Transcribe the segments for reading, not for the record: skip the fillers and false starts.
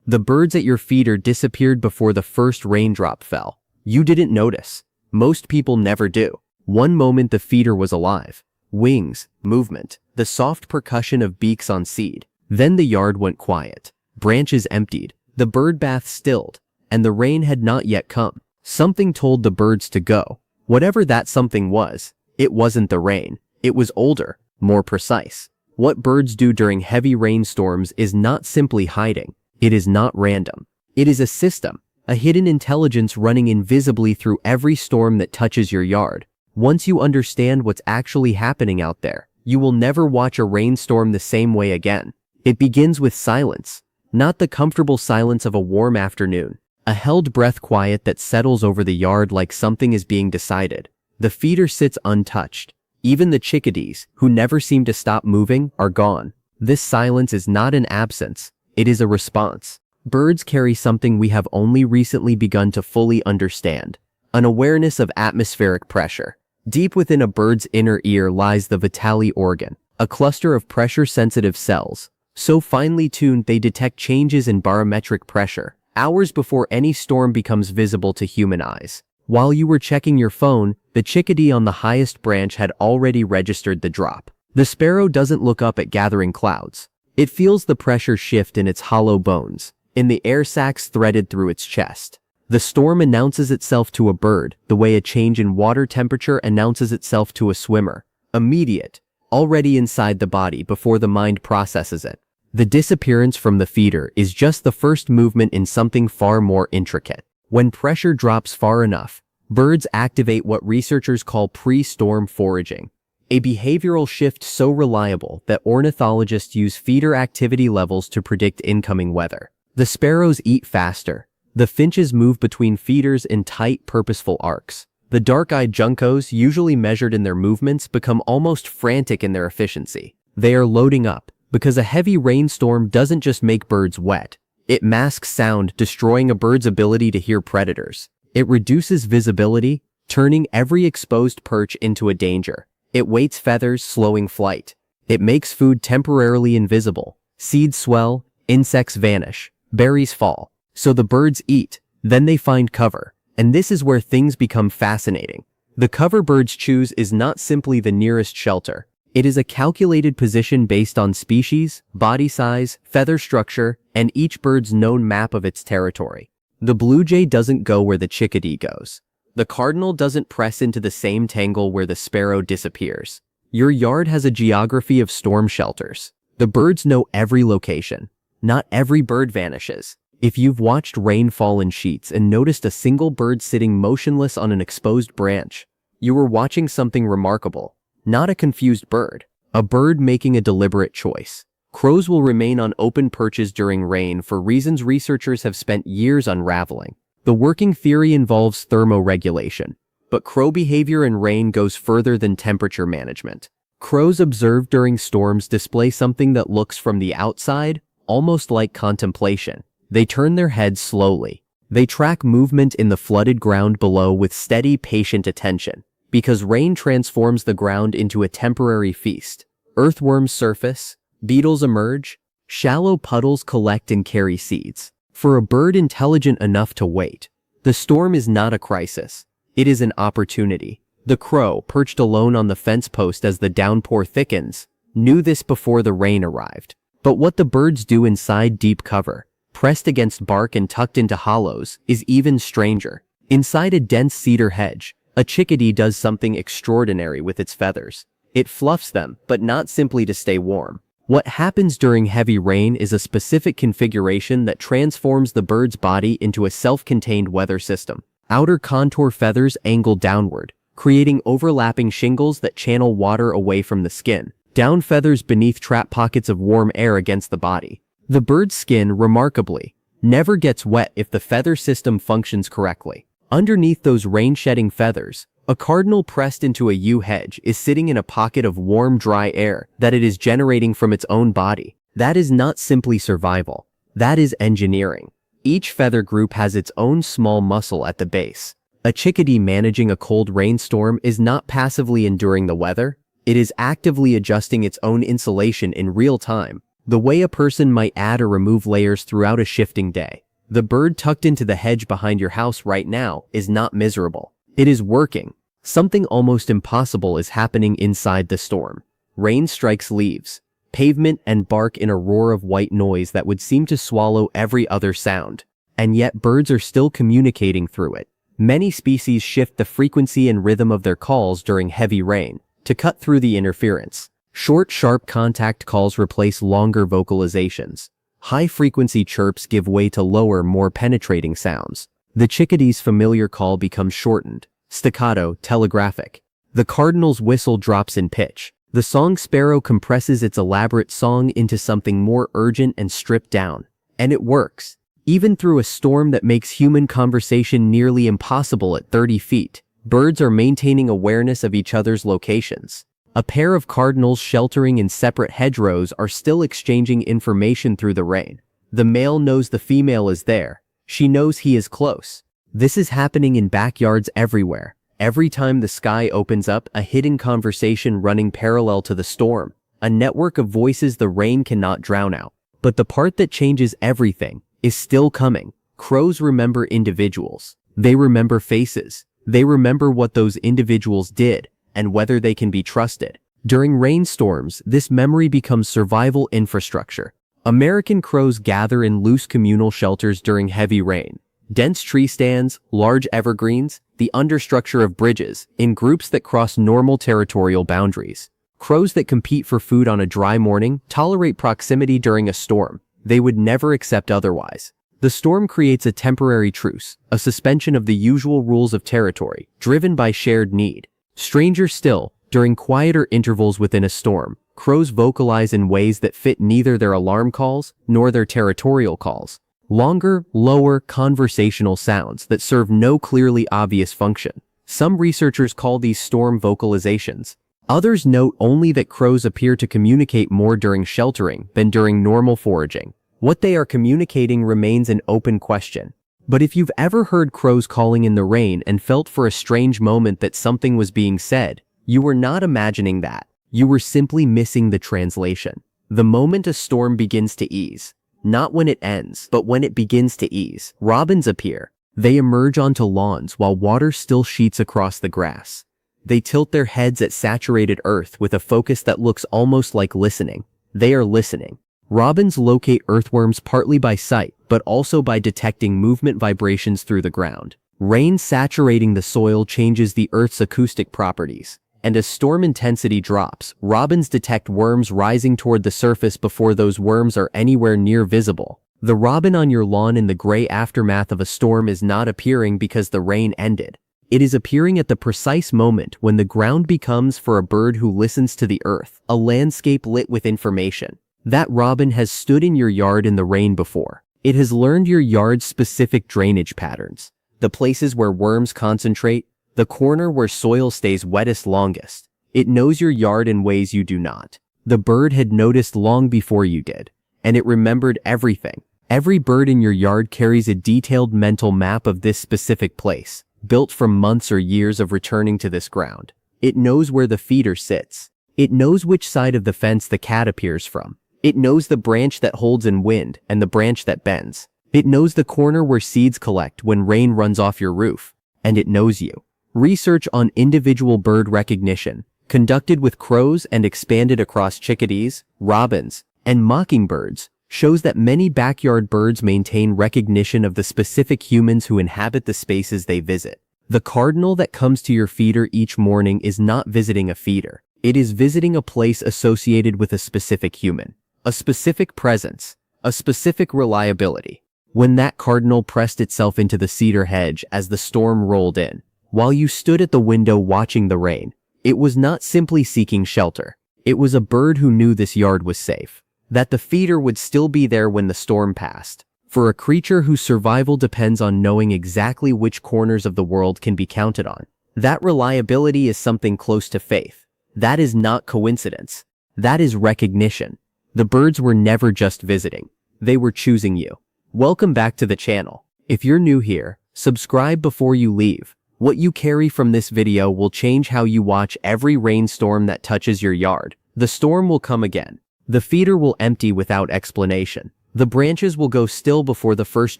The birds at your feeder disappeared before the first raindrop fell. You didn't notice. Most people never do. One moment the feeder was alive. Wings, movement, the soft percussion of beaks on seed. Then the yard went quiet. Branches emptied. The bird bath stilled. And the rain had not yet come. Something told the birds to go. Whatever that something was, it wasn't the rain. It was older, more precise. What birds do during heavy rainstorms is not simply hiding. It is not random. It is a system, a hidden intelligence running invisibly through every storm that touches your yard. Once you understand what's actually happening out there, you will never watch a rainstorm the same way again. It begins with silence, not the comfortable silence of a warm afternoon. A held breath quiet that settles over the yard like something is being decided. The feeder sits untouched. Even the chickadees, who never seem to stop moving, are gone. This silence is not an absence. It is a response. Birds carry something we have only recently begun to fully understand. An awareness of atmospheric pressure. Deep within a bird's inner ear lies the vitale organ, a cluster of pressure-sensitive cells, so finely tuned they detect changes in barometric pressure, hours before any storm becomes visible to human eyes. While you were checking your phone, the chickadee on the highest branch had already registered the drop. The sparrow doesn't look up at gathering clouds. It feels the pressure shift in its hollow bones, in the air sacs threaded through its chest. The storm announces itself to a bird the way a change in water temperature announces itself to a swimmer. Immediate, already inside the body before the mind processes it. The disappearance from the feeder is just the first movement in something far more intricate. When pressure drops far enough, birds activate what researchers call pre-storm foraging, a behavioral shift so reliable that ornithologists use feeder activity levels to predict incoming weather. The sparrows eat faster. The finches move between feeders in tight, purposeful arcs. The dark-eyed juncos, usually measured in their movements, become almost frantic in their efficiency. They are loading up, because a heavy rainstorm doesn't just make birds wet. It masks sound, destroying a bird's ability to hear predators. It reduces visibility, turning every exposed perch into a danger. It weights feathers, slowing flight. It makes food temporarily invisible. Seeds swell, insects vanish, berries fall. So the birds eat, then they find cover. And this is where things become fascinating. The cover birds choose is not simply the nearest shelter. It is a calculated position based on species, body size, feather structure, and each bird's known map of its territory. The blue jay doesn't go where the chickadee goes. The cardinal doesn't press into the same tangle where the sparrow disappears. Your yard has a geography of storm shelters. The birds know every location. Not every bird vanishes. If you've watched rain fall in sheets and noticed a single bird sitting motionless on an exposed branch, you were watching something remarkable. Not a confused bird. A bird making a deliberate choice. Crows will remain on open perches during rain for reasons researchers have spent years unraveling. The working theory involves thermoregulation, but crow behavior in rain goes further than temperature management. Crows observed during storms display something that looks from the outside almost like contemplation. They turn their heads slowly. They track movement in the flooded ground below with steady, patient attention. Because rain transforms the ground into a temporary feast. Earthworms surface, beetles emerge, shallow puddles collect and carry seeds. For a bird intelligent enough to wait, the storm is not a crisis. It is an opportunity. The crow, perched alone on the fence post as the downpour thickens, knew this before the rain arrived. But what the birds do inside deep cover, pressed against bark and tucked into hollows, is even stranger. Inside a dense cedar hedge, a chickadee does something extraordinary with its feathers. It fluffs them, but not simply to stay warm. What happens during heavy rain is a specific configuration that transforms the bird's body into a self-contained weather system. Outer contour feathers angle downward, creating overlapping shingles that channel water away from the skin. Down feathers beneath trap pockets of warm air against the body. The bird's skin, remarkably, never gets wet if the feather system functions correctly. Underneath those rain-shedding feathers, a cardinal pressed into a yew hedge is sitting in a pocket of warm, dry air that it is generating from its own body. That is not simply survival. That is engineering. Each feather group has its own small muscle at the base. A chickadee managing a cold rainstorm is not passively enduring the weather. It is actively adjusting its own insulation in real time. The way a person might add or remove layers throughout a shifting day. The bird tucked into the hedge behind your house right now is not miserable. It is working. Something almost impossible is happening inside the storm. Rain strikes leaves, pavement, and bark in a roar of white noise that would seem to swallow every other sound. And yet birds are still communicating through it. Many species shift the frequency and rhythm of their calls during heavy rain to cut through the interference. Short, sharp contact calls replace longer vocalizations. High-frequency chirps give way to lower, more penetrating sounds. The chickadee's familiar call becomes shortened, staccato, telegraphic. The cardinal's whistle drops in pitch. The song sparrow compresses its elaborate song into something more urgent and stripped down. And it works. Even through a storm that makes human conversation nearly impossible at 30 feet, birds are maintaining awareness of each other's locations. A pair of cardinals sheltering in separate hedgerows are still exchanging information through the rain. The male knows the female is there. She knows he is close. This is happening in backyards everywhere. Every time the sky opens up, a hidden conversation running parallel to the storm. A network of voices the rain cannot drown out. But the part that changes everything is still coming. Crows remember individuals. They remember faces. They remember what those individuals did and whether they can be trusted. During rainstorms, this memory becomes survival infrastructure. American crows gather in loose communal shelters during heavy rain. Dense tree stands, large evergreens, the understructure of bridges, in groups that cross normal territorial boundaries. Crows that compete for food on a dry morning tolerate proximity during a storm. They would never accept otherwise. The storm creates a temporary truce, a suspension of the usual rules of territory, driven by shared need. Stranger still, during quieter intervals within a storm, crows vocalize in ways that fit neither their alarm calls nor their territorial calls. Longer, lower, conversational sounds that serve no clearly obvious function. Some researchers call these storm vocalizations. Others note only that crows appear to communicate more during sheltering than during normal foraging. What they are communicating remains an open question. But if you've ever heard crows calling in the rain and felt for a strange moment that something was being said, you were not imagining that. You were simply missing the translation. The moment a storm begins to ease, not when it ends, but when it begins to ease, robins appear. They emerge onto lawns while water still sheets across the grass. They tilt their heads at saturated earth with a focus that looks almost like listening. They are listening. Robins locate earthworms partly by sight, but also by detecting movement vibrations through the ground. Rain saturating the soil changes the Earth's acoustic properties. And as storm intensity drops, robins detect worms rising toward the surface before those worms are anywhere near visible. The robin on your lawn in the gray aftermath of a storm is not appearing because the rain ended. It is appearing at the precise moment when the ground becomes, for a bird who listens to the earth, a landscape lit with information. That robin has stood in your yard in the rain before. It has learned your yard's specific drainage patterns, the places where worms concentrate, the corner where soil stays wettest longest. It knows your yard in ways you do not. The bird had noticed long before you did, and it remembered everything. Every bird in your yard carries a detailed mental map of this specific place, built from months or years of returning to this ground. It knows where the feeder sits. It knows which side of the fence the cat appears from. It knows the branch that holds in wind and the branch that bends. It knows the corner where seeds collect when rain runs off your roof. And it knows you. Research on individual bird recognition, conducted with crows and expanded across chickadees, robins, and mockingbirds, shows that many backyard birds maintain recognition of the specific humans who inhabit the spaces they visit. The cardinal that comes to your feeder each morning is not visiting a feeder. It is visiting a place associated with a specific human. A specific presence, a specific reliability. When that cardinal pressed itself into the cedar hedge as the storm rolled in, while you stood at the window watching the rain, it was not simply seeking shelter. It was a bird who knew this yard was safe, that the feeder would still be there when the storm passed. For a creature whose survival depends on knowing exactly which corners of the world can be counted on, that reliability is something close to faith. That is not coincidence. That is recognition. The birds were never just visiting. They were choosing you. Welcome back to the channel. If you're new here, subscribe before you leave. What you carry from this video will change how you watch every rainstorm that touches your yard. The storm will come again. The feeder will empty without explanation. The branches will go still before the first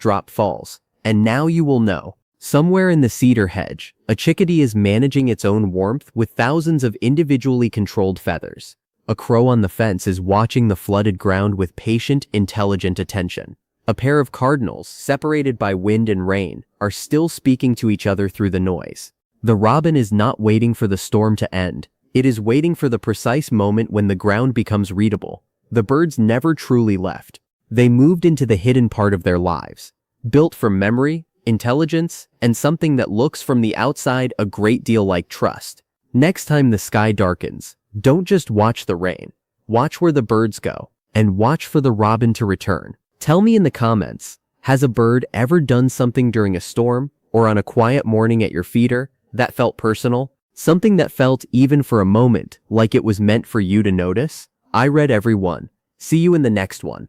drop falls. And now you will know. Somewhere in the cedar hedge, a chickadee is managing its own warmth with thousands of individually controlled feathers. A crow on the fence is watching the flooded ground with patient, intelligent attention. A pair of cardinals, separated by wind and rain, are still speaking to each other through the noise. The robin is not waiting for the storm to end. It is waiting for the precise moment when the ground becomes readable. The birds never truly left. They moved into the hidden part of their lives, built from memory, intelligence, and something that looks from the outside a great deal like trust. Next time the sky darkens, don't just watch the rain. Watch where the birds go, and watch for the robin to return. Tell me in the comments, has a bird ever done something during a storm or on a quiet morning at your feeder that felt personal? Something that felt, even for a moment, like it was meant for you to notice? I read every one. See you in the next one.